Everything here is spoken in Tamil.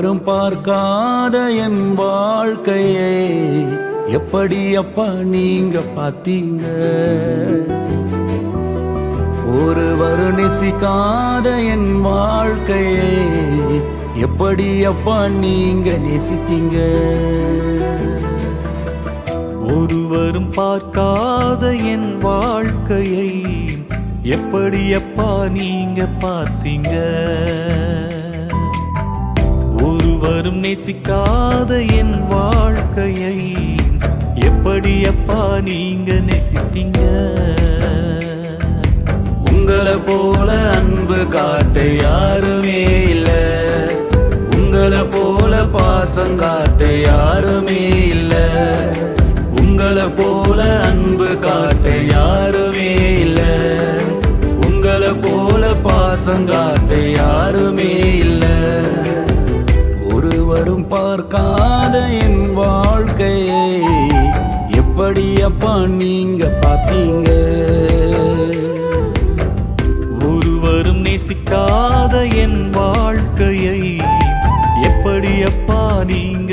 ஒருவரும் பார்க்காத என் வாழ்க்கையை எப்படி அப்பா நீங்க பார்த்தீங்க? ஒருவரும் நேசிக்காத என் வாழ்க்கையை எப்படி அப்பா நீங்க நேசித்தீங்க? ஒருவரும் பார்க்காத என் வாழ்க்கையை எப்படி அப்பா நீங்க பார்த்தீங்க? ஒருவரும் நேசிக்காத என் வாழ்க்கையை எப்படி அப்பா நீங்க நேசித்தீங்க? உங்களை போல அன்பு காட்ட யாருமே இல்ல, உங்களை போல பாசம் காட்ட யாருமே இல்ல, உங்களை போல அன்பு காட்ட யாருமே இல்ல, உங்களை போல பாசம் காட்ட யாருமே இல்ல. ஒருவரும் பார்க்காத என் வாழ்க்கையை எப்படி அப்பா நீங்க பார்த்தீங்க? ஒருவரும் நேசிக்காத என் வாழ்க்கையை எப்படி அப்பா நீங்க